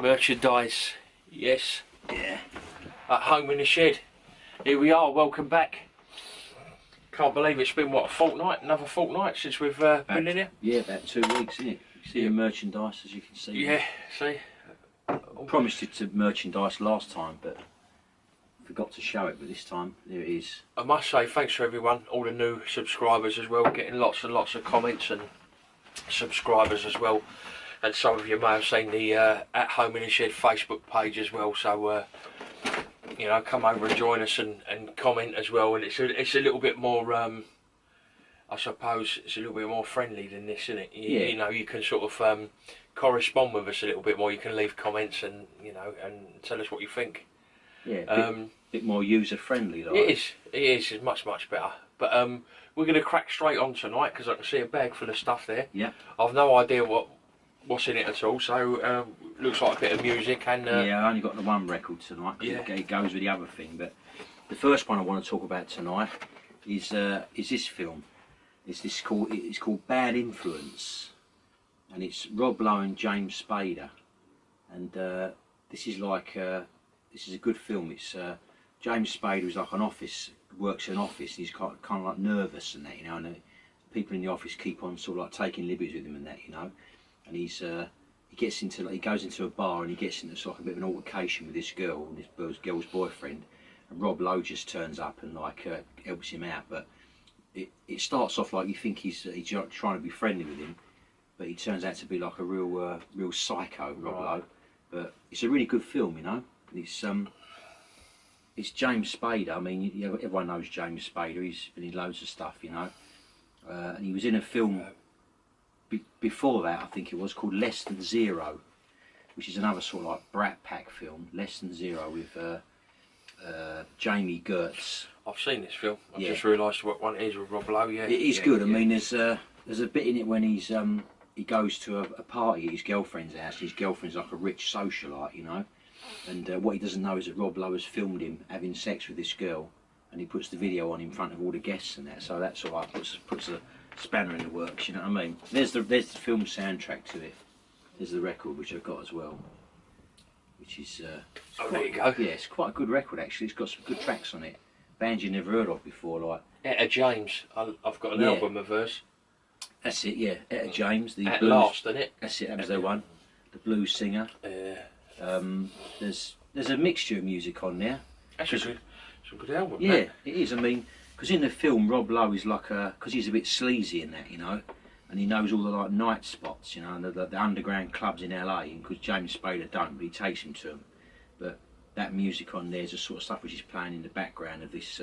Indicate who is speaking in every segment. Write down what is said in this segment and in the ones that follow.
Speaker 1: Merchandise, yes.
Speaker 2: Yeah.
Speaker 1: At home in the shed. Here we are, welcome back. Can't believe it's been, what, a fortnight? Another fortnight since we've been in here?
Speaker 2: Yeah, about 2 weeks, isn't it? You see the merchandise, as you can see.
Speaker 1: Yeah, see?
Speaker 2: I promised you to merchandise last time, but forgot to show it, but this time, there it is.
Speaker 1: I must say, thanks to everyone, all the new subscribers as well, getting lots and lots of comments and subscribers as well. And some of you may have seen the At Home in the Shed Facebook page as well, so you know, come over and join us and comment as well. And it's a little bit more, I suppose, it's a little bit more friendly than this, isn't it? You know, you can sort of correspond with us a little bit more. You can leave comments and, you know, and tell us what you think.
Speaker 2: Yeah, bit more user friendly. Like.
Speaker 1: It is. It's much better. But we're going to crack straight on tonight because I can see a bag full of stuff there.
Speaker 2: Yeah.
Speaker 1: I've no idea what's in it at all, so looks like a bit of music and
Speaker 2: yeah, I only got the one record tonight because it goes with the other thing. But the first one I want to talk about tonight is this film. It's called Bad Influence, and it's Rob Lowe and James Spader, and this is a good film. It's James Spader is like works in an office. And he's kind of like nervous and that, you know, and people in the office keep on sort of like taking liberties with him and that, you know. And he goes into a bar and he gets into sort of a bit of an altercation with this girl and this girl's boyfriend, and Rob Lowe just turns up and like helps him out. But it starts off like you think he's trying to be friendly with him, but he turns out to be like a real psycho, Rob Lowe. But it's a really good film, you know. It's James Spader. I mean, everyone knows James Spader. He's been in loads of stuff, you know. And he was in a film before that, I think it was, called Less Than Zero, which is another sort of like Brat Pack film. Less Than Zero with Jamie Gertz.
Speaker 1: I've seen this film. I've just realised what one it is with Rob Lowe. Yeah,
Speaker 2: it is good. I mean, there's a bit in it when he goes to a party at his girlfriend's house. His girlfriend's like a rich socialite, you know. And what he doesn't know is that Rob Lowe has filmed him having sex with this girl, and he puts the video on in front of all the guests and that. So that sort of like puts a spanner in the works, you know what I mean? There's the film soundtrack to it. There's the record which I've got as well, which is
Speaker 1: there you go.
Speaker 2: Yeah, it's quite a good record actually. It's got some good tracks on it. Bands you never heard of before, like
Speaker 1: Etta James. I've got an album of hers.
Speaker 2: That's it, yeah. Etta James, the
Speaker 1: At
Speaker 2: blues.
Speaker 1: Last, isn't it?
Speaker 2: That's it. That was their one. The blues singer. There's a mixture of music on there.
Speaker 1: That's a good album.
Speaker 2: Yeah,
Speaker 1: man.
Speaker 2: it is. I mean, because in the film, Rob Lowe is like because he's a bit sleazy in that, you know, and he knows all the like night spots, you know, and the underground clubs in LA, and because James Spader don't, but he takes him to them. But that music on there is the sort of stuff which is playing in the background of this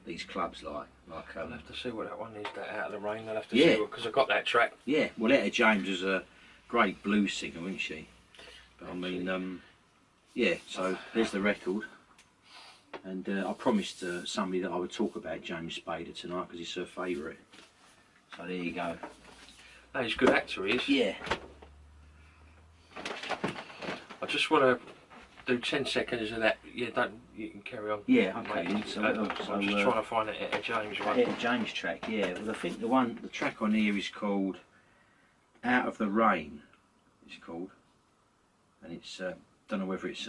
Speaker 2: these clubs, like
Speaker 1: I'll have to see what that one is. That Out of the Rain. I'll have to see because I got that track.
Speaker 2: Yeah, well, Etta James was a great blues singer, wasn't she? But I mean, yeah. So there's the record. And I promised somebody that I would talk about James Spader tonight because he's her favourite. So there you go.
Speaker 1: No, he's a good actor, he is.
Speaker 2: Yeah.
Speaker 1: I just want to do 10 seconds of that. Yeah, you can carry on.
Speaker 2: Yeah, okay.
Speaker 1: I'm just trying to find it at a James one.
Speaker 2: Etta James track, yeah. Well, I think the track on here is called Out of the Rain. It's called, and it's don't know whether it's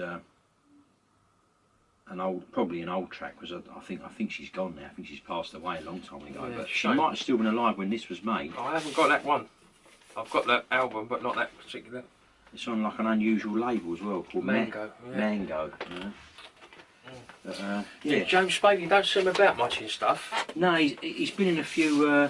Speaker 2: probably an old track, because I think she's gone now. I think she's passed away a long time ago.
Speaker 1: Yeah,
Speaker 2: but she might have still been alive when this was made.
Speaker 1: I haven't got that one. I've got that album, but not that particular.
Speaker 2: It's on like an unusual label as well called
Speaker 1: Mango.
Speaker 2: Mango. You know? But, yeah.
Speaker 1: James Spader don't see him about much in stuff.
Speaker 2: No, he's been in a few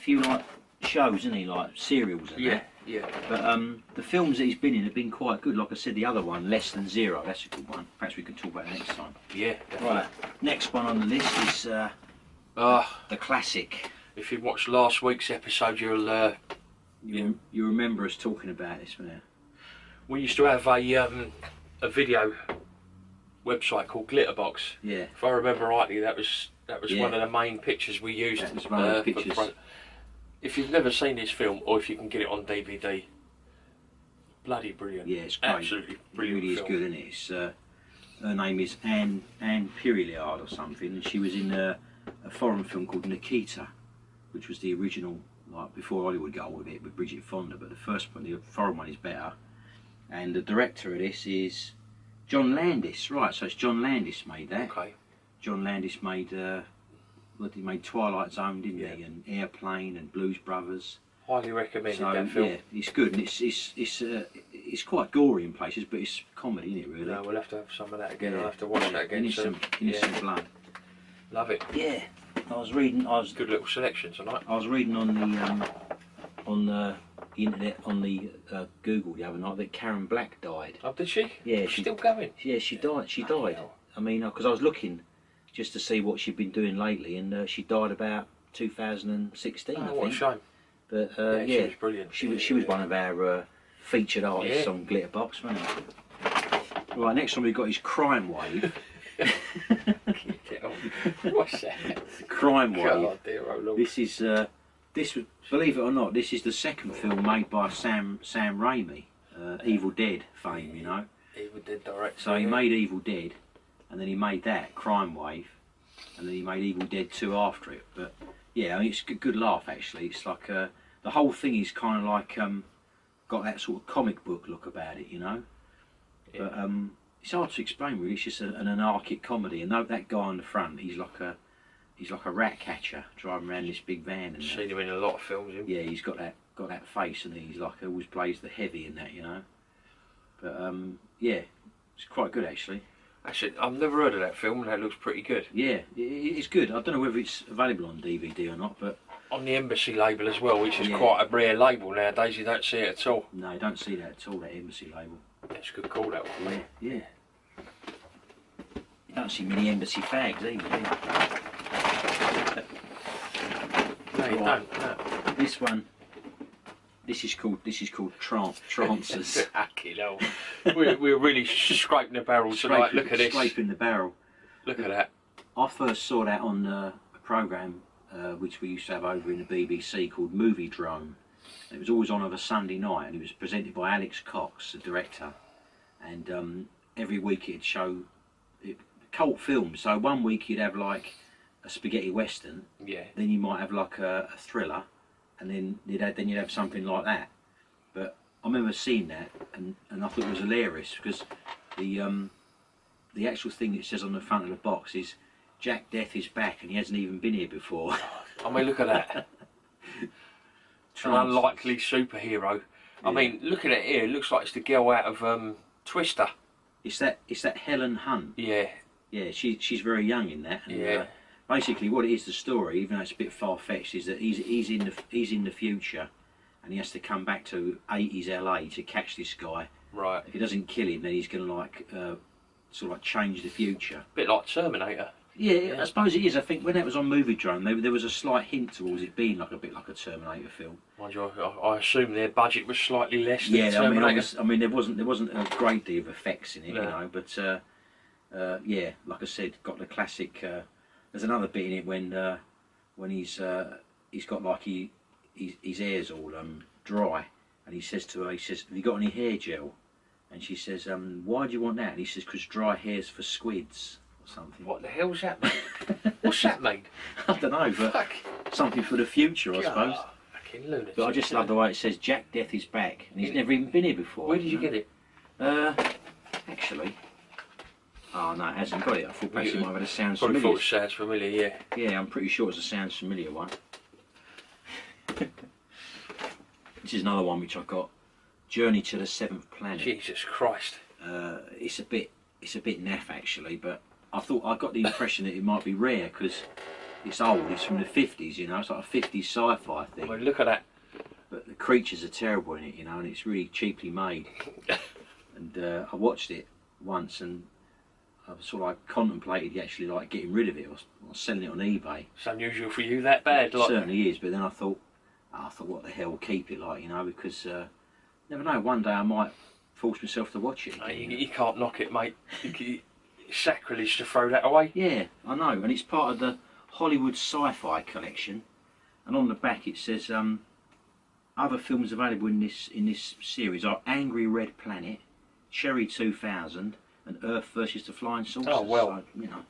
Speaker 2: like shows, isn't he? Like serials and that.
Speaker 1: Yeah.
Speaker 2: But the films that he's been in have been quite good. Like I said, the other one, Less Than Zero, that's a good one. Perhaps we can talk about it next time.
Speaker 1: Yeah, definitely.
Speaker 2: Right, next one on the list is the classic.
Speaker 1: If you watched last week's episode, you'll
Speaker 2: you remember us talking about this, won't you?
Speaker 1: We used to have a video website called Glitterbox.
Speaker 2: Yeah.
Speaker 1: If I remember rightly, that was one of the main pictures we used.
Speaker 2: That was one of the pictures.
Speaker 1: If you've never seen this film, or if you can get it on DVD, bloody brilliant.
Speaker 2: Yeah, it's great.
Speaker 1: Absolutely brilliant.
Speaker 2: It really is good, isn't it? It's, her name is Anne Piriard or something, and she was in a foreign film called Nikita, which was the original, like before Hollywood got on with it, with Bridget Fonda. But the first one, the foreign one, is better. and the director of this is John Landis. Right, so it's John Landis made that.
Speaker 1: Okay.
Speaker 2: John Landis made, he made Twilight Zone, didn't he? And Airplane and Blues Brothers.
Speaker 1: Highly recommended
Speaker 2: So
Speaker 1: that film.
Speaker 2: yeah, it's good, and it's quite gory in places, but it's comedy, isn't it? Really.
Speaker 1: No, we'll have to have some of that again.
Speaker 2: Yeah.
Speaker 1: I'll have to watch that again.
Speaker 2: Some blood.
Speaker 1: Love it.
Speaker 2: Yeah,
Speaker 1: Good little selection tonight.
Speaker 2: I was reading on the internet, on the Google the other night, that Karen Black died.
Speaker 1: Oh, did she?
Speaker 2: Yeah,
Speaker 1: She's still going.
Speaker 2: Yeah, she died. She died.
Speaker 1: Hell.
Speaker 2: I mean, because I was looking just to see what she'd been doing lately, and she died about 2016. I
Speaker 1: Oh,
Speaker 2: think.
Speaker 1: what a shame.
Speaker 2: But
Speaker 1: Yeah, she was brilliant.
Speaker 2: She was one of our featured artists on Glitterbox, wasn't she? Right, next one we've got is Crime Wave.
Speaker 1: What's that?
Speaker 2: Crime Wave.
Speaker 1: God, dear, oh Lord.
Speaker 2: This is believe it or not, this is the second film made by Sam Raimi, Evil Dead fame, you know.
Speaker 1: Evil Dead director.
Speaker 2: So he made Evil Dead, and then he made that Crime Wave, and then he made Evil Dead 2 after it. But yeah, I mean, it's a good laugh actually. It's like the whole thing is kind of like got that sort of comic book look about it, you know.
Speaker 1: Yeah.
Speaker 2: But it's hard to explain really. It's just an anarchic comedy, and that guy on the front, he's like a rat catcher driving around this big van. And
Speaker 1: seen him in a lot of films.
Speaker 2: yeah, he's got that face, and he's like always plays the heavy in that, you know. But yeah, it's quite good actually.
Speaker 1: Actually, I've never heard of that film, and that looks pretty good.
Speaker 2: Yeah, it's good. I don't know whether it's available on DVD or not, but
Speaker 1: On the Embassy label as well, which is quite a rare label nowadays. You don't see it at all.
Speaker 2: no, I don't see that at all. That Embassy label.
Speaker 1: That's a good call, that one.
Speaker 2: Yeah. You don't see many Embassy fags either, do you?
Speaker 1: No, you
Speaker 2: Right.
Speaker 1: don't. No.
Speaker 2: This one. This is called Trancers.
Speaker 1: Fucking hell. We're really scraping the barrel tonight. Look at this.
Speaker 2: Scraping the barrel.
Speaker 1: Look at that.
Speaker 2: I first saw that on a programme which we used to have over in the BBC called Movie Drone. It was always on of a Sunday night, and it was presented by Alex Cox, the director. And every week it'd show cult films. So one week you'd have like a spaghetti western.
Speaker 1: Yeah.
Speaker 2: Then you might have like a thriller, and then you'd have something like that. But I remember seeing that, and I thought it was hilarious because the actual thing it says on the front of the box is Jack Death is back, and he hasn't even been here before.
Speaker 1: I mean, look at that. An unlikely superhero. I mean, look at it here. It looks like it's the girl out of Twister.
Speaker 2: It's that Helen Hunt.
Speaker 1: Yeah.
Speaker 2: Yeah, she's very young in that. And,
Speaker 1: Yeah.
Speaker 2: Basically, what it is, the story, even though it's a bit far fetched, is that he's in the future, and he has to come back to 80s LA to catch this guy.
Speaker 1: Right.
Speaker 2: If he doesn't kill him, then he's going to like sort of like change the future.
Speaker 1: Bit like Terminator.
Speaker 2: Yeah, I suppose it is. I think when that was on Movie Drone, there was a slight hint towards it being like a bit like a Terminator film.
Speaker 1: Mind you, I assume their budget was slightly less than Terminator.
Speaker 2: I mean, there wasn't a great deal of effects in it,
Speaker 1: No.
Speaker 2: you know. But yeah, like I said, got the classic. There's another bit in it when he's got like his hair's all dry, and he says to her, "Have you got any hair gel?" And she says, "Why do you want that?" And he says, "Because dry hair's for squids." Something.
Speaker 1: What the hell's that mean? What's that mean?
Speaker 2: I don't know, but
Speaker 1: Fuck.
Speaker 2: something for the future, I suppose.
Speaker 1: Fucking lunatic.
Speaker 2: But I just love the way it says Jack Death is back, and he's never even been here before.
Speaker 1: Where did you get it?
Speaker 2: Actually, oh no, it hasn't got it. I thought perhaps it might have had a sounds
Speaker 1: Probably
Speaker 2: familiar.
Speaker 1: thought it sounds familiar, yeah.
Speaker 2: Yeah, I'm pretty sure it's a sounds familiar one. This is another one which I got. Journey to the Seventh Planet.
Speaker 1: Jesus Christ.
Speaker 2: It's a bit naff actually, but I got the impression that it might be rare because it's old. It's from the 50s, you know. It's like a 50s sci-fi thing.
Speaker 1: I mean, look at that.
Speaker 2: But the creatures are terrible in it, you know, and it's really cheaply made. And I watched it once, and I sort of like contemplated actually like getting rid of it or selling it on eBay.
Speaker 1: It's unusual for you that bad.
Speaker 2: It
Speaker 1: Like,
Speaker 2: certainly is, but then I thought, what the hell, keep it, like, you know, because never know. One day I might force myself to watch it again.
Speaker 1: you can't knock it, mate. It's sacrilege to throw that away.
Speaker 2: Yeah, I know, and it's part of the Hollywood Sci-Fi collection. And on the back it says other films available in this series are Angry Red Planet, Cherry 2000, and Earth versus the Flying Saucers.
Speaker 1: Oh, well.
Speaker 2: So, you know,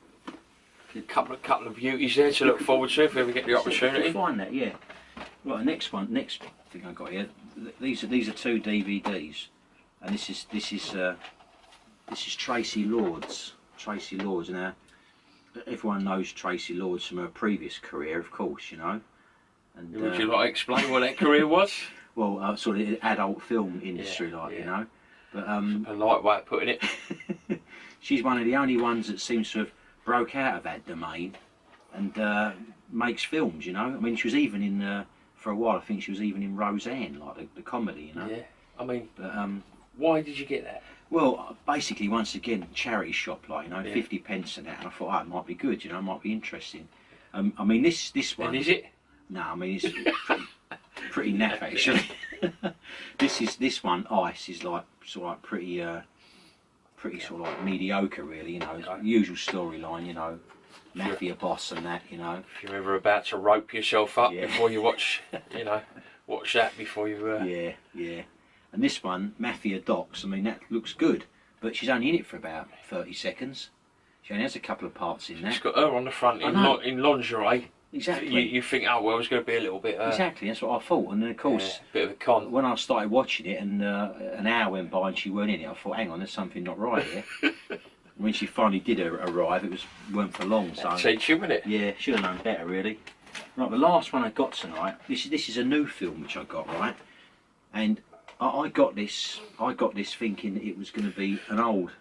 Speaker 1: A couple of beauties there to look forward to if we ever get the opportunity.
Speaker 2: we'll find that, yeah. Right, the next thing I got here. These are two DVDs. and this is Tracy Lords. Tracy Lords. Now, everyone knows Tracy Lords from her previous career, of course, you know. And
Speaker 1: would you like to explain what that career was?
Speaker 2: Well, sort of adult film industry, you know. But
Speaker 1: a polite way of putting it.
Speaker 2: She's one of the only ones that seems to have broke out of that domain and makes films, you know. I mean, she was even in for a while. I think she was even in Roseanne, like the comedy, you know.
Speaker 1: Yeah. I mean,
Speaker 2: but
Speaker 1: why did you get that?
Speaker 2: Well, basically, once again, charity shop, like, you know, 50 pence and that, and I thought, oh, it might be good, you know, it might be interesting. I mean, this one.
Speaker 1: And is it?
Speaker 2: No, I mean, it's pretty naff actually. this one, Ice, is like sort of like pretty sort of like mediocre, really, you know. It's the usual storyline, you know, mafia boss and that, you know.
Speaker 1: If you're ever about to rope yourself up before you watch, you know, watch that before you.
Speaker 2: Yeah. And this one, Mafia Docs, I mean, that looks good, but she's only in it for about 30 seconds. She only has a couple of parts in that.
Speaker 1: She's got her on the front in lingerie.
Speaker 2: Exactly.
Speaker 1: You think, oh well, it's going to be a little bit.
Speaker 2: Exactly, that's what I thought. And then of course,
Speaker 1: bit of a con.
Speaker 2: When I started watching it, and an hour went by and she weren't in it, I thought, hang on, there's something not right here. When she finally did arrive, it weren't for long. So
Speaker 1: teach you, wasn't it?
Speaker 2: Yeah, should have known better, really. Right, the last one I got tonight. This is a new film which I got, right, and I got this thinking it was going to be an old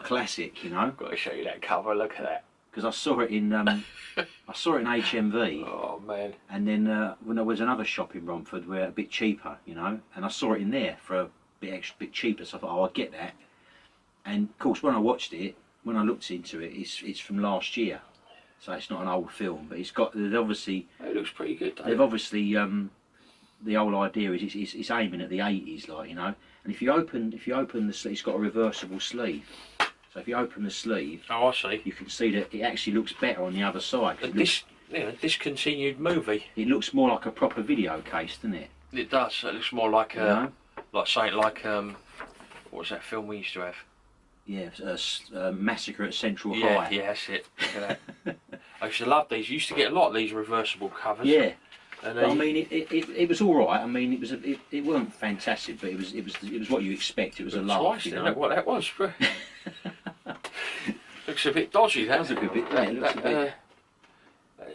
Speaker 2: classic, you know.
Speaker 1: I've got to show you that cover. Look at that.
Speaker 2: Because I saw it in HMV.
Speaker 1: Oh man!
Speaker 2: And then when there was another shop in Romford where a bit cheaper, you know, and I saw it in there for a bit cheaper. So I thought, oh, I'll get that. And of course, when I watched it, when I looked into it, it's from last year, so it's not an old film. But there's obviously.
Speaker 1: It looks pretty good.
Speaker 2: They've obviously the whole idea is it's aiming at the 80s, like, you know. And if you open the sleeve, it's got a reversible sleeve. So if you open the sleeve,
Speaker 1: oh, I see.
Speaker 2: You can see that it actually looks better on the other side.
Speaker 1: Discontinued movie.
Speaker 2: It looks more like a proper video case, doesn't it?
Speaker 1: It does. It looks more like what was that film we used to have?
Speaker 2: Yeah, Massacre at Central
Speaker 1: High.
Speaker 2: Yeah,
Speaker 1: that's it. Look at that. I used to love these. You used to get a lot of these reversible covers.
Speaker 2: Yeah. And I mean, it was all right. I mean, it wasn't fantastic, but it was what you expect. It was a laugh. You know
Speaker 1: what that was. Looks a bit dodgy. That
Speaker 2: does look a bit. It looks a bit.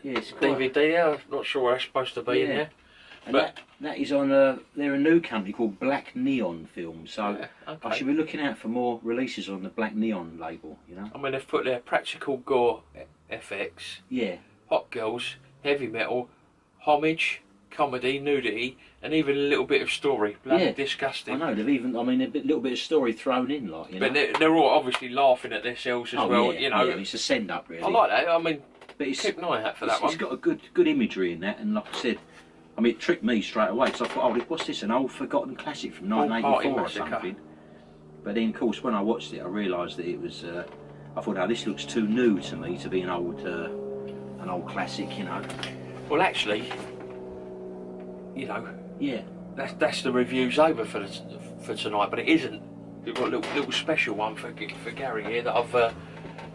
Speaker 2: Yeah, it's
Speaker 1: DVD there. I'm not sure where it's supposed to be in there.
Speaker 2: And but that is on they're a new company called Black Neon Films. So I should be looking out for more releases on the Black Neon label. You know.
Speaker 1: I mean, they've put their practical gore FX.
Speaker 2: Yeah.
Speaker 1: Hot girls, heavy metal, homage, comedy, nudity, and even a little bit of story. Bloody disgusting.
Speaker 2: I know, they've even, a little bit of story thrown in, like, you know.
Speaker 1: But they're all obviously laughing at themselves as well, you know.
Speaker 2: Yeah, it's a send-up, really.
Speaker 1: I like that, I mean,
Speaker 2: but
Speaker 1: keep an eye out for that one.
Speaker 2: It's got a good imagery in that, and like I said, I mean, it tricked me straight away, so I thought, oh, what's this, an old forgotten classic from 1984 or something? But then, of course, when I watched it, I realised that it was, I thought, oh, this looks too new to me to be an old classic, you know.
Speaker 1: Well, actually, you know,
Speaker 2: yeah,
Speaker 1: that's the reviews over for tonight, but it isn't. We've got a little special one for Gary here that I've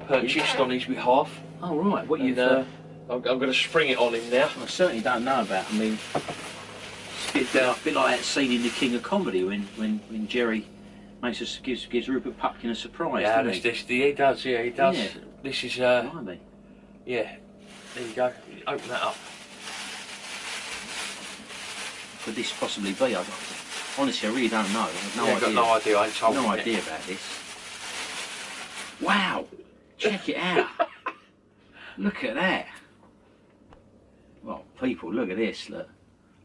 Speaker 1: purchased on his behalf.
Speaker 2: Oh right, what you've?
Speaker 1: I'm going to spring it on him now.
Speaker 2: I certainly don't know about. I mean, it's a bit like that scene in The King of Comedy when Jerry gives Rupert Pupkin a surprise.
Speaker 1: Yeah,
Speaker 2: he
Speaker 1: does. Yeah, he does.
Speaker 2: Yeah.
Speaker 1: This is
Speaker 2: Blimey.
Speaker 1: Yeah. There you go. Open that up.
Speaker 2: Could this possibly be? Honestly, I really don't know. I have no idea.
Speaker 1: I've got no idea. I ain't told
Speaker 2: no idea about this. Wow! Check it out. Look at that. Well, people, look at this. Look,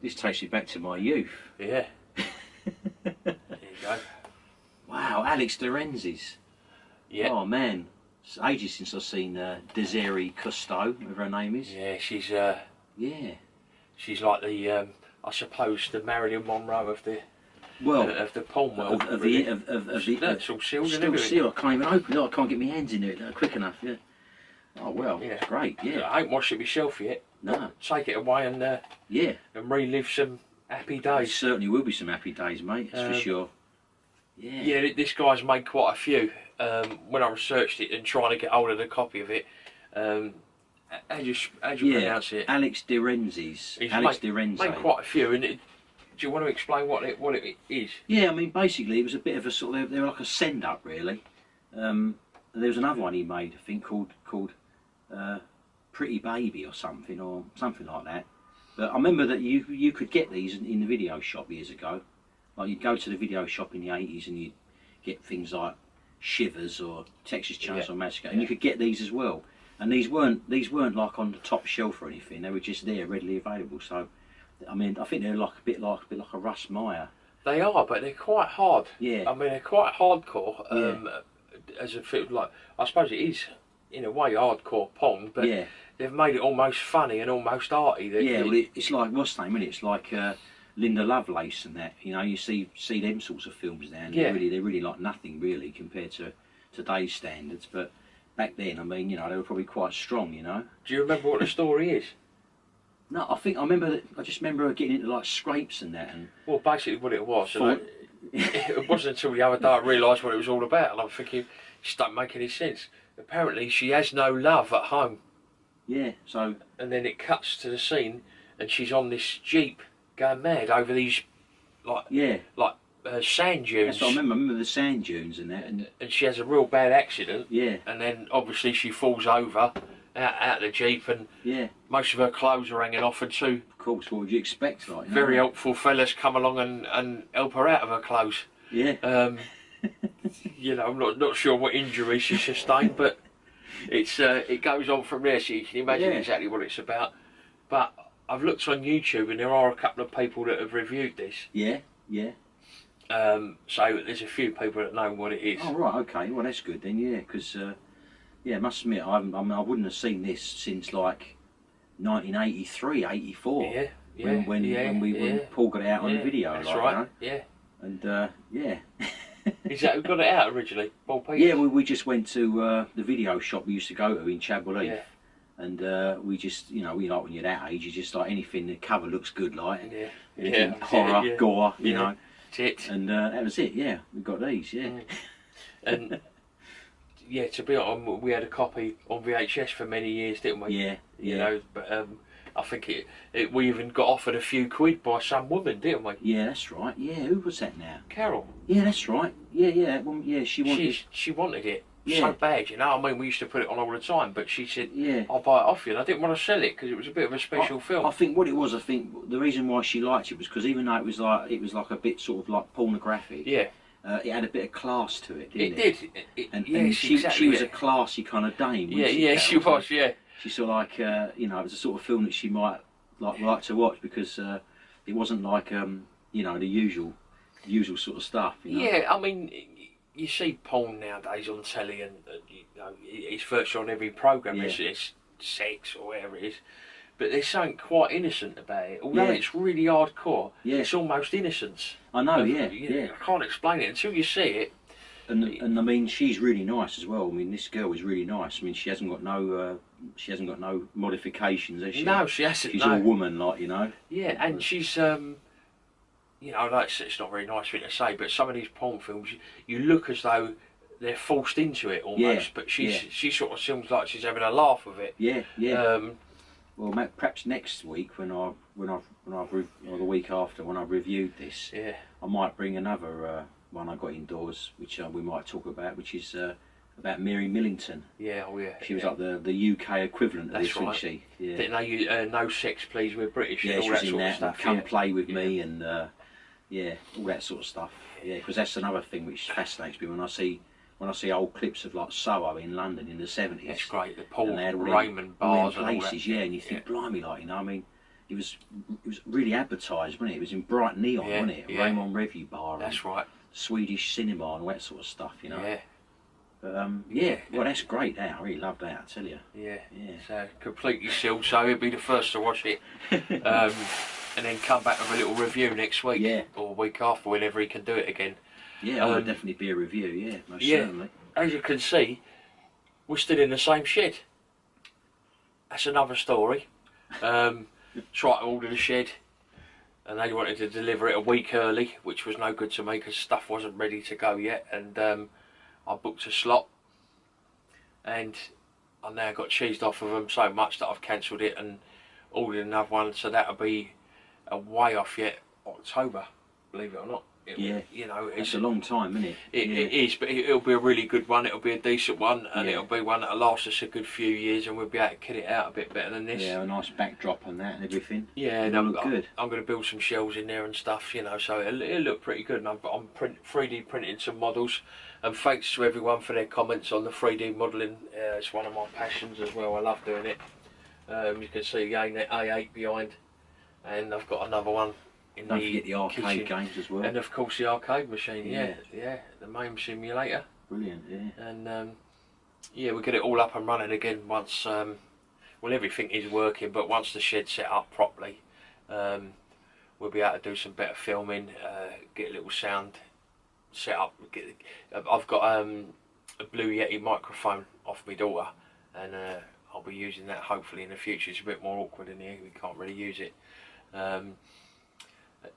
Speaker 2: this takes me back to my youth.
Speaker 1: Yeah. There you go.
Speaker 2: Wow, Alex Lorenzi's.
Speaker 1: Yeah.
Speaker 2: Oh man, it's ages since I've seen Desiree Cousteau, whatever her name is.
Speaker 1: Yeah, she's.
Speaker 2: Yeah.
Speaker 1: She's like the. I suppose the Marilyn Monroe of the.
Speaker 2: Well,
Speaker 1: of the porn world.
Speaker 2: It's
Speaker 1: all sealed.
Speaker 2: Still sealed. I can't even open it. I can't get my hands in it quick enough. Yeah. Oh well, yeah. It's great. Yeah.
Speaker 1: I ain't washed it myself yet.
Speaker 2: No.
Speaker 1: Take it away and and relive some happy days.
Speaker 2: There certainly will be some happy days, mate. That's for sure. Yeah.
Speaker 1: Yeah. This guy's made quite a few. When I researched it and trying to get hold of the copy of it, how do you pronounce it?
Speaker 2: Alex Lorenzi's. Alex Lorenzi.
Speaker 1: Made quite a few, and you want to explain what it is?
Speaker 2: Yeah, I mean, basically, it was a bit of a sort of, they were like a send-up, really. There was another one he made, I think, called Pretty Baby or something like that. But I remember that you could get these in the video shop years ago. Like, you'd go to the video shop in the 80s and you'd get things like Shivers or Texas Chainsaw Massacre, and you could get these as well. And these weren't like on the top shelf or anything. They were just there, readily available. So, I mean, I think they're like a bit like a Russ Meyer.
Speaker 1: They are, but they're quite hard.
Speaker 2: Yeah.
Speaker 1: I mean, they're quite hardcore. As a film, like, I suppose it is in a way hardcore Pong, but they've made it almost funny and almost arty.
Speaker 2: Well, it's like what's the name, isn't it? It's like Linda Lovelace and that. You know, you see them sorts of films now, and they're really like nothing really compared to today's standards. But back then, I mean, you know, they were probably quite strong. You know.
Speaker 1: Do you remember what the story is?
Speaker 2: No, I just remember her getting into like scrapes and that. And
Speaker 1: well, basically what it was. It wasn't until the other day I realised what it was all about, and I'm thinking, it just don't make any sense. Apparently, she has no love at home.
Speaker 2: Yeah, so...
Speaker 1: And then it cuts to the scene, and she's on this Jeep going mad over these, sand dunes.
Speaker 2: That's what I remember the sand dunes and that. And
Speaker 1: she has a real bad accident.
Speaker 2: Yeah.
Speaker 1: And then, obviously, she falls over out the Jeep, and most of her clothes are hanging off, and two...
Speaker 2: Of course, what would you expect? Like,
Speaker 1: very helpful fellas come along and help her out of her clothes.
Speaker 2: Yeah.
Speaker 1: You know, I'm not sure what injury she sustained, but it goes on from there, so you can imagine exactly what it's about. But I've looked on YouTube, and there are a couple of people that have reviewed this.
Speaker 2: Yeah, yeah.
Speaker 1: So there's a few people that know what it is.
Speaker 2: Oh right, okay. Well, that's good then. Yeah, because I must admit, I wouldn't have seen this since like 1983, 84. When Paul got it out on the video.
Speaker 1: That's
Speaker 2: like,
Speaker 1: right.
Speaker 2: You know?
Speaker 1: And Is that who got it out originally? Paul Peters?
Speaker 2: Yeah, we just went to the video shop we used to go to in Chadwell Heath.
Speaker 1: Yeah.
Speaker 2: And we just, you know, we like when you're that age, you just like anything, the cover looks good, like
Speaker 1: anything
Speaker 2: horror, gore, you know.
Speaker 1: Tit.
Speaker 2: And that was it, yeah. We got these,
Speaker 1: And to be honest, we had a copy on VHS for many years, didn't we?
Speaker 2: Yeah.
Speaker 1: You know, but I think we even got offered a few quid by some woman, didn't we?
Speaker 2: Yeah, that's right. Yeah, who was that now?
Speaker 1: Carol.
Speaker 2: Yeah, that's right. Yeah. Well, yeah, she wanted.
Speaker 1: She wanted it so bad, you know. I mean, we used to put it on all the time, but she said, "I'll buy it off you." And I didn't want to sell it because it was a bit of a special film.
Speaker 2: I think what it was, the reason why she liked it was because even though it was like a bit sort of like pornographic.
Speaker 1: Yeah.
Speaker 2: It had a bit of class to it, didn't it?
Speaker 1: It did.
Speaker 2: And she was a classy kind of dame.
Speaker 1: She was. Yeah.
Speaker 2: She's sort of like, you know, it was a sort of film that she might like to watch because it wasn't like, you know, the usual sort of stuff. You know?
Speaker 1: Yeah, I mean, you see porn nowadays on telly, and you know, it's virtually on every programme.
Speaker 2: Yeah.
Speaker 1: It's sex or whatever it is, but there's something quite innocent about it. Although it's really hardcore, it's almost innocence.
Speaker 2: I know,
Speaker 1: I can't explain it until you see it.
Speaker 2: And I mean, she's really nice as well. I mean, this girl is really nice. I mean, she hasn't got no modifications, has she?
Speaker 1: No, she hasn't.
Speaker 2: She's all woman, like, you know.
Speaker 1: Yeah, and she's you know, like, it's not a very nice thing to say, but some of these porn films, you look as though they're forced into it almost. But she sort of seems like she's having a laugh with it.
Speaker 2: Yeah. Well, perhaps next week or the week after when I've reviewed this, I might bring another one I got indoors, which we might talk about, which is about Mary Millington.
Speaker 1: Yeah,
Speaker 2: She was like the UK equivalent of this, wasn't she? Yeah.
Speaker 1: Didn't know No Sex Please, We're British.
Speaker 2: Yeah,
Speaker 1: and all
Speaker 2: she was
Speaker 1: that
Speaker 2: in
Speaker 1: sort
Speaker 2: that.
Speaker 1: of stuff.
Speaker 2: Come Play With Me, and all that sort of stuff. Yeah, because that's another thing which fascinates me when I see old clips of like Soho in London in the 70s.
Speaker 1: That's great. The Paul Raymond
Speaker 2: Raymond
Speaker 1: bars
Speaker 2: and all places, and you think, blimey, like, you know, I mean, it was really advertised, wasn't it? It was in bright neon, wasn't it? Raymond Revue Bar.
Speaker 1: That's right.
Speaker 2: Swedish cinema and all that sort of stuff, you know.
Speaker 1: Yeah.
Speaker 2: But, well, that's great. That I really love that. I tell you.
Speaker 1: Yeah. So completely sealed. So he'll be the first to watch it, and then come back with a little review next week, or week after, whenever he can do it again.
Speaker 2: Yeah, it would definitely be a review. Yeah, most certainly.
Speaker 1: As you can see, we're still in the same shed. That's another story. Tried to order the shed, and they wanted to deliver it a week early, which was no good to me because stuff wasn't ready to go yet. And I booked a slot, and I now got cheesed off of them so much that I've cancelled it and ordered another one. So that'll be a way off yet. October, believe it or not. You know,
Speaker 2: it's a long time, isn't it?
Speaker 1: It is, but it'll be a really good one. It'll be a decent one, and it'll be one that'll last us a good few years, and we'll be able to kit it out a bit better than this.
Speaker 2: Yeah, a nice backdrop on that and everything.
Speaker 1: Yeah,
Speaker 2: it'll look good.
Speaker 1: I'm going to build some shells in there and stuff, you know, so it'll look pretty good. And I'm 3D printing some models, and thanks to everyone for their comments on the 3D modelling. It's one of my passions as well. I love doing it. You can see again the A8 behind, and I've got another one.
Speaker 2: Don't forget the arcade games as well.
Speaker 1: And of course the arcade machine, yeah, the MAME simulator.
Speaker 2: Brilliant, yeah.
Speaker 1: And yeah, we'll get it all up and running again once, well, everything is working, but once the shed's set up properly, we'll be able to do some better filming, get a little sound set up. I've got a Blue Yeti microphone off my daughter, and I'll be using that hopefully in the future. It's a bit more awkward in here, we can't really use it.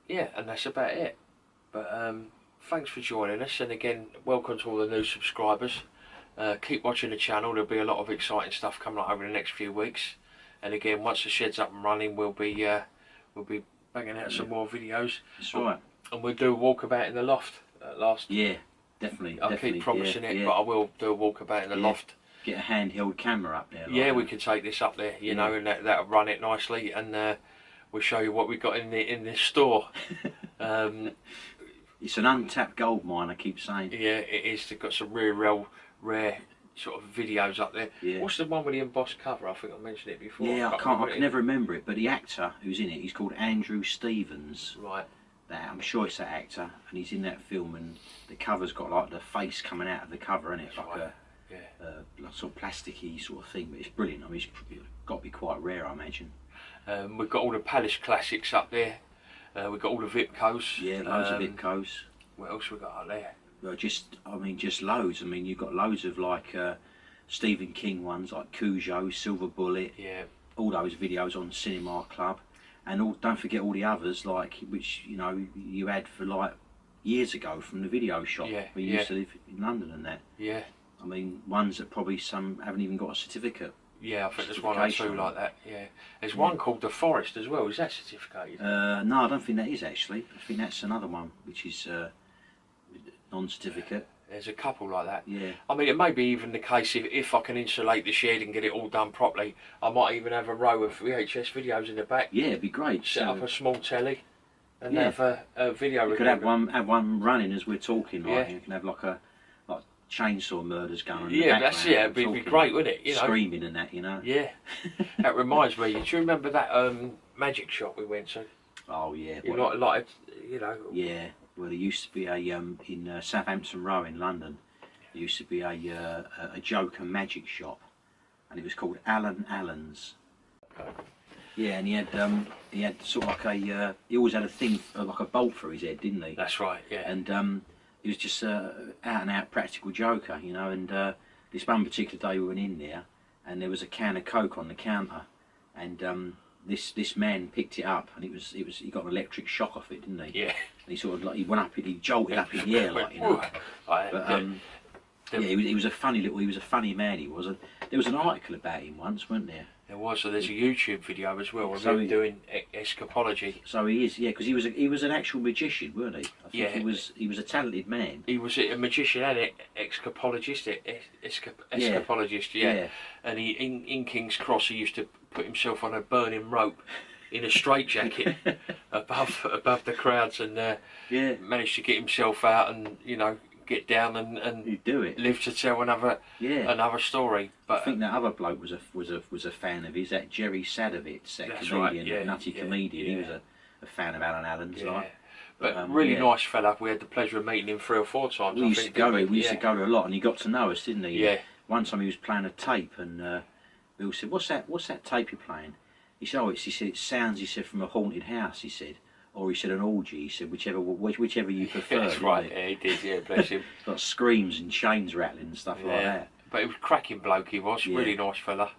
Speaker 1: Yeah, and that's about it. But thanks for joining us, and again, welcome to all the new subscribers. Keep watching the channel. There'll be a lot of exciting stuff coming up over the next few weeks. And again, once the shed's up and running, we'll be banging out some more videos.
Speaker 2: That's right.
Speaker 1: And we'll do a walkabout in the loft at last.
Speaker 2: Yeah, definitely.
Speaker 1: I'll keep promising it, but I will do a walkabout in the loft.
Speaker 2: Get a handheld camera up there.
Speaker 1: Yeah, we can take this up there, you know, and that'll run it nicely, and we'll show you what we got in this store.
Speaker 2: It's an untapped gold mine, I keep saying.
Speaker 1: Yeah, it is. They've got some real rare sort of videos up there.
Speaker 2: Yeah.
Speaker 1: What's the one with the embossed cover? I think I mentioned it before.
Speaker 2: Yeah, I can never remember it, but the actor who's in it, he's called Andrew Stevens.
Speaker 1: Right.
Speaker 2: I'm sure it's that actor, and he's in that film, and the cover's got like the face coming out of the cover, and it's like a sort of plasticky sort of thing, but it's brilliant. I mean, it's got to be quite rare, I imagine.
Speaker 1: We've got all the Palace classics up there. We've got all the Vipcos.
Speaker 2: Yeah, loads of Vipcos.
Speaker 1: What else we got up there?
Speaker 2: Well, just loads. I mean, you've got loads of like Stephen King ones, like Cujo, Silver Bullet.
Speaker 1: Yeah. All
Speaker 2: those videos on Cinema Club, and don't forget all the others, like which you know you had for like years ago from the video shop.
Speaker 1: Yeah.
Speaker 2: We used to live in London and that.
Speaker 1: Yeah.
Speaker 2: I mean, ones that probably some haven't even got a certificate.
Speaker 1: Yeah, I think there's one or two like that. Yeah, there's one called The Forest as well. Is that certificated?
Speaker 2: No, I don't think that is actually. I think that's another one which is non-certificate.
Speaker 1: There's a couple like that.
Speaker 2: Yeah.
Speaker 1: I mean, it may be even the case if I can insulate the shed and get it all done properly, I might even have a row of VHS videos in the back.
Speaker 2: Yeah, it'd be great.
Speaker 1: Set up a small telly and have a video.
Speaker 2: You could have one running as we're talking. Like, you can have like chainsaw murders going on in the background.
Speaker 1: That's it'd be great, wouldn't it? You know,
Speaker 2: screaming and that, you know.
Speaker 1: Yeah. That reminds me. Do you remember that magic shop we went to?
Speaker 2: Oh yeah.
Speaker 1: You know.
Speaker 2: Yeah. Well, there used to be a in Southampton Row in London. There used to be a Joker magic shop, and it was called Alan Allen's.
Speaker 1: Okay.
Speaker 2: Yeah, and he had sort of like he always had a thing like a bolt for his head, didn't he?
Speaker 1: That's right. Yeah.
Speaker 2: And he was just out and out practical joker, you know. And this one particular day we went in there, and there was a can of Coke on the counter, and this man picked it up, and he got an electric shock off it, didn't he?
Speaker 1: Yeah.
Speaker 2: And he sort of like he jolted up in the air, like, you know. He was a funny man. He was. There was an article about him once, wasn't there?
Speaker 1: There was. So there's a YouTube video as well of him doing escapology.
Speaker 2: So he is, yeah, because he was an actual magician, weren't he? I think he was a talented man.
Speaker 1: He was a magician and escapologist. Escapologist, yeah. And he in King's Cross he used to put himself on a burning rope in a straitjacket above the crowds, and managed to get himself out and get down and
Speaker 2: he'd do it.
Speaker 1: Live to tell another story. But
Speaker 2: I think that other bloke was a fan of his, that Jerry Sadovitz, that comedian, nutty comedian. He was a fan of Alan Allen's,
Speaker 1: But really nice fella. We had the pleasure of meeting him 3 or 4 times.
Speaker 2: We used to go a lot, and he got to know us, didn't he?
Speaker 1: Yeah.
Speaker 2: One time he was playing a tape, and Bill said, "What's that tape you're playing?" He said, it sounds, he said, from a haunted house, he said. Or he said an orgy, he said, whichever you prefer.
Speaker 1: That's right, he did, yeah, bless him.
Speaker 2: Got screams and chains rattling and stuff like that.
Speaker 1: But he was a cracking bloke, he was, really nice fella.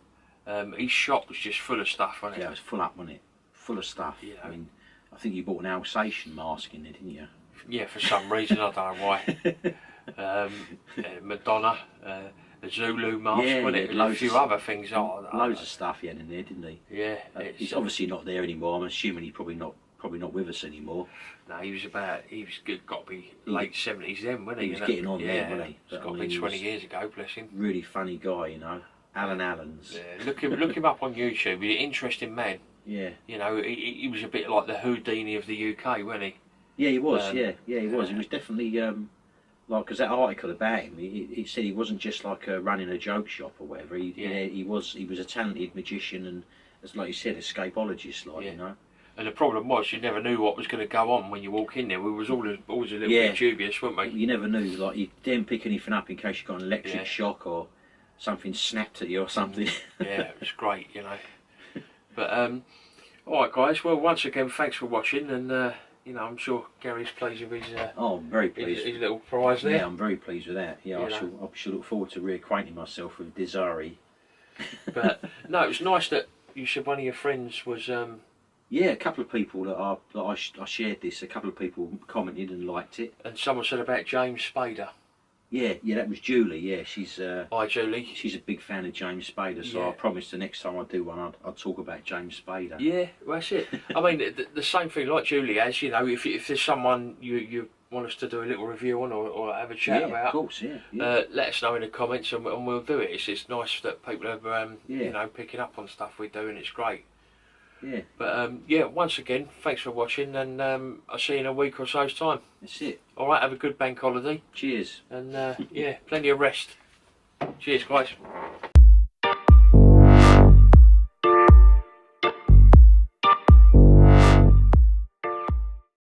Speaker 1: His shop was just full of stuff, wasn't it?
Speaker 2: Yeah, it was full up, wasn't it? Full of stuff. Yeah. I mean, I think you bought an Alsatian mask in there, didn't you?
Speaker 1: Yeah, for some reason, I don't know why. Madonna, the Zulu mask, wasn't it? A few other things.
Speaker 2: Loads of stuff he had in there, didn't he?
Speaker 1: Yeah.
Speaker 2: He's obviously not there anymore. I'm assuming he's probably probably not with us anymore.
Speaker 1: No, he was got to be late 70s then, wasn't he?
Speaker 2: He was getting on then, wasn't he?
Speaker 1: It's got to be 20 years ago, bless him.
Speaker 2: Really funny guy, you know. Alan Allens.
Speaker 1: Yeah, look him up on YouTube. He's an interesting man.
Speaker 2: Yeah.
Speaker 1: You know, he was a bit like the Houdini of the UK, wasn't he?
Speaker 2: Yeah, he was. Yeah, he was. He was definitely like, because that article about him, he said he wasn't just like running a joke shop or whatever. He was a talented magician and, as like you said, escapologist, like, you know.
Speaker 1: And the problem was, you never knew what was going to go on when you walk in there. We was always a little bit dubious, weren't we?
Speaker 2: You never knew. Like, you didn't pick anything up in case you got an electric shock or something snapped at you or something.
Speaker 1: Yeah, it was great, you know. But all right, guys. Well, once again, thanks for watching, and you know, I'm sure Gary's pleased with his.
Speaker 2: I'm very pleased.
Speaker 1: His little prize there.
Speaker 2: Yeah, I'm very pleased with that. Yeah, I shall look forward to reacquainting myself with Desiree.
Speaker 1: But no, it was nice that you said one of your friends was.
Speaker 2: Yeah, a couple of people that I shared this. A couple of people commented and liked it.
Speaker 1: And someone said about James Spader.
Speaker 2: Yeah, that was Julie. Yeah, she's.
Speaker 1: Hi, Julie.
Speaker 2: She's a big fan of James Spader, so I promised the next time I do one, I'll talk about James Spader.
Speaker 1: Yeah, well, that's it. I mean, the same thing like Julie has. You know, if there's someone you want us to do a little review on or have a chat about,
Speaker 2: of course, yeah.
Speaker 1: Let us know in the comments and we'll do it. It's nice that people are you know, picking up on stuff we do, and it's great.
Speaker 2: Yeah.
Speaker 1: But once again, thanks for watching, and I'll see you in a week or so's time.
Speaker 2: That's it.
Speaker 1: All right, have a good bank holiday.
Speaker 2: Cheers.
Speaker 1: And plenty of rest. Cheers, guys.